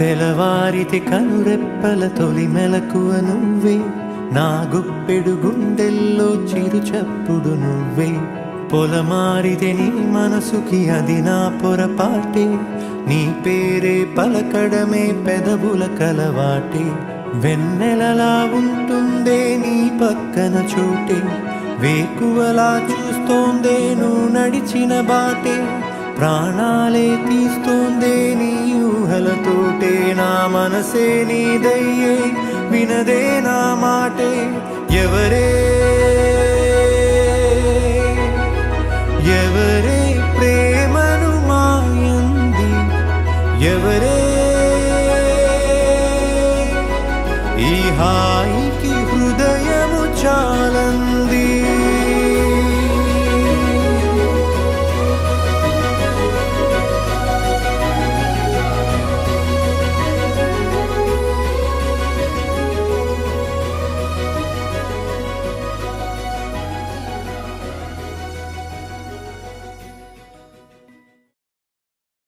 తెలవారితి కనురెప్పల తొలి మెలకువ నువ్వే, నా గుప్పెడు గుండెల్లో చిరు చప్పుడు నువ్వే. పొలమారితే నీ మనసుకి అది నా పొరపాటే, నీ పేరే పలకడమే పెదవుల కలవాటే. వెన్నెలలా ఉంటుందే నీ పక్కన చోటే, వేకువలా చూస్తోందే నువ్వు నడిచిన బాటే. ప్రాణాలే తీస్తోందే నీ ఊహలతోటే, నా మనసే నీదయ్యే వినదే నా మాటే. ఎవరే ఎవరే ప్రేమను మాయంది, ఎవరే ఈ